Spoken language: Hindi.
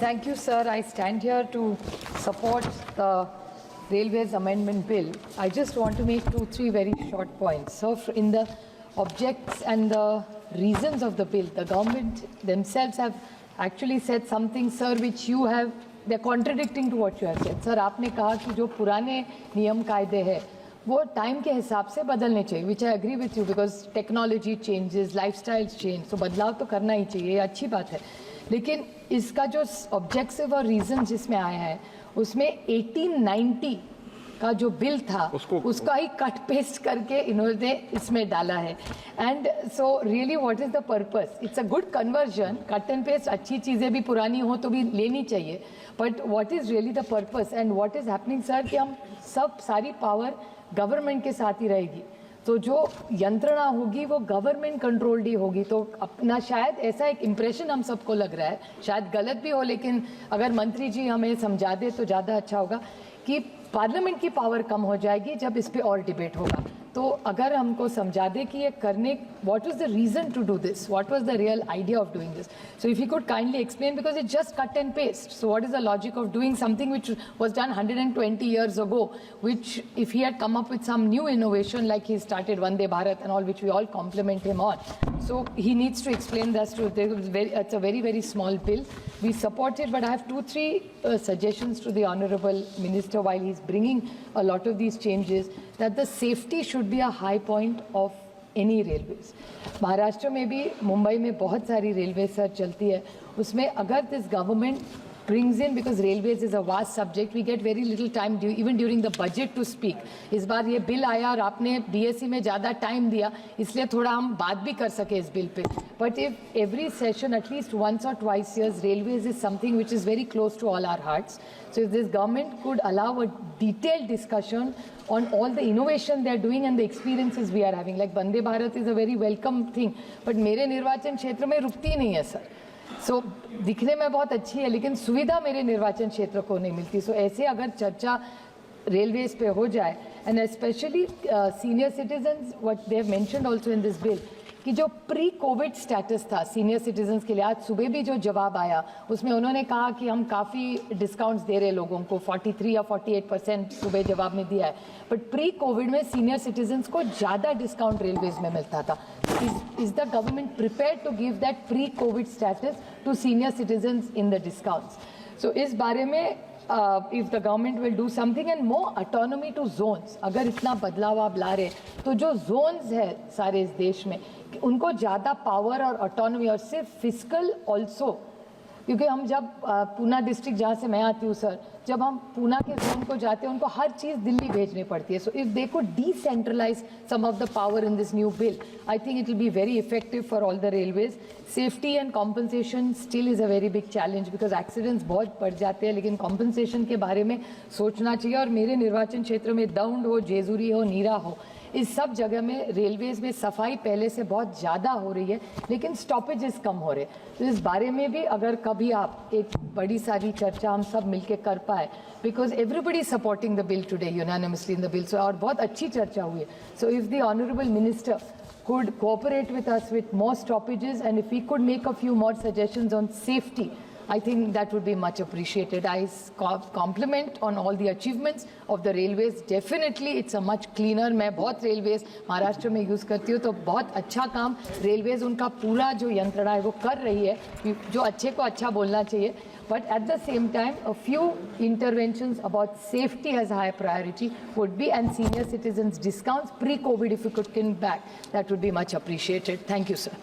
Thank you, sir. I stand here to support the Railways Amendment Bill. I just want to make 2-3 very short points. So, in the objects and the reasons of the bill, the government themselves have actually said something, sir, which you have, they're contradicting to what you have said. Sir, आपने कहा कि जो पुराने नियम कायदे हैं वो टाइम के हिसाब से बदलने चाहिए, which I agree with you because technology changes, lifestyles change, so बदलाव तो करना ही चाहिए, ये अच्छी बात है. लेकिन इसका जो ऑब्जेक्टिव और रीज़न जिसमें आया है उसमें 1890 का जो बिल था उसका ही कट पेस्ट करके इन्होंने इसमें डाला है. And so really what is the purpose? It's a good conversion. Cut and paste अच्छी चीज़ें भी पुरानी हो तो भी लेनी चाहिए, but what is really the purpose and what is happening sir कि हम सब सारी पावर गवर्नमेंट के साथ ही रहेगी, तो जो यंत्रणा होगी वो गवर्नमेंट कंट्रोल्ड ही होगी. तो अपना शायद ऐसा एक इम्प्रेशन हम सबको लग रहा है, शायद गलत भी हो, लेकिन अगर मंत्री जी हमें समझा दे तो ज़्यादा अच्छा होगा कि पार्लियामेंट की पावर कम हो जाएगी जब इस पे और डिबेट होगा. तो अगर हमको समझा दे कि ये करने, what was the reason to do this, what was the real idea of doing this. So if you could kindly explain because it just cut and paste. So what is the logic of doing something which was done 120 years ago, which if he had come up with some new innovation like he started Vande Bharat and all, which we all compliment him on. So he needs to explain that to. It's a very, very small bill. We support it, but I have 2-3 suggestions to the Honourable Minister while he's bringing a lot of these changes, that the safety should be a high point of any railways. Maharashtra में भी, मुंबई में बहुत सारी रेलवे सर चलती है, उसमें अगर this government brings in, because railways is a vast subject, we get very little time even during the budget to speak. इस बार ये बिल आया और आपने BSc में ज़्यादा टाइम दिया, इसलिए थोड़ा हम बात भी कर सके इस bill pay. But if every session at least once or twice years, railways is something which is very close to all our hearts. So if this government could allow a detailed discussion on all the innovation they are doing and the experiences we are having, like Vande Bharat is a very welcome thing, but मेरे निर्वाचन क्षेत्र में रुकती ही नहीं है सर. सो दिखने में बहुत अच्छी है लेकिन सुविधा मेरे निर्वाचन क्षेत्र को नहीं मिलती. सो ऐसे अगर चर्चा रेलवेज पे हो जाए, and specially senior citizens, what they have mentioned also in this bill, कि जो प्री कोविड स्टेटस था सीनियर सिटीजन्स के लिए, आज सुबह भी जो जवाब आया उसमें उन्होंने कहा कि हम काफ़ी डिस्काउंट्स दे रहे लोगों को, 43 या 48% सुबह जवाब में दिया है, बट प्री कोविड में सीनियर सिटीजन्स को ज़्यादा डिस्काउंट रेलवेज में मिलता था. Is the government prepared to give that pre-COVID status to senior citizens in the discounts? So इस बारे में if the government will do something and more autonomy to zones, अगर इतना बदलाव आप ला रहे तो जो zones है सारे इस देश में उनको ज़्यादा पावर और ऑटोनॉमी, और सिर्फ फिजिकल ऑल्सो, क्योंकि हम जब पूना डिस्ट्रिक्ट जहाँ से मैं आती हूँ सर, जब हम पूना के जोन को जाते हैं उनको हर चीज़ दिल्ली भेजनी पड़ती है. So if they could decentralise some of the power in this new bill, I think it will be very effective for all the railways. Safety and compensation still is a very big challenge because accidents बहुत बढ़ जाते हैं, लेकिन कॉम्पनसेशन के बारे में सोचना चाहिए. और मेरे निर्वाचन क्षेत्र में दौंड हो, जेजुरी हो, नीरा हो, इस सब जगह में रेलवेज़ में सफाई पहले से बहुत ज़्यादा हो रही है लेकिन स्टॉपेजेस कम हो रहे. तो इस बारे में भी अगर कभी आप एक बड़ी सारी चर्चा हम सब मिलके कर पाए, because everybody supporting the bill today unanimously in the bill, so और बहुत अच्छी चर्चा हुई है. So if the honourable minister could cooperate with us with more stoppages, and if we could make a few more suggestions on safety, I think that would be much appreciated. I compliment on all the achievements of the railways. Definitely it's a much cleaner. मैं बहुत railways महाराष्ट्र में यूज़ करती हूँ, तो बहुत अच्छा काम railways उनका पूरा जो यंत्रणा है वो कर रही है, जो अच्छे को अच्छा बोलना चाहिए. But at the same time, a few interventions about safety as high priority would be, and senior citizens discounts pre-COVID if you could come back, that would be much appreciated. Thank you, sir.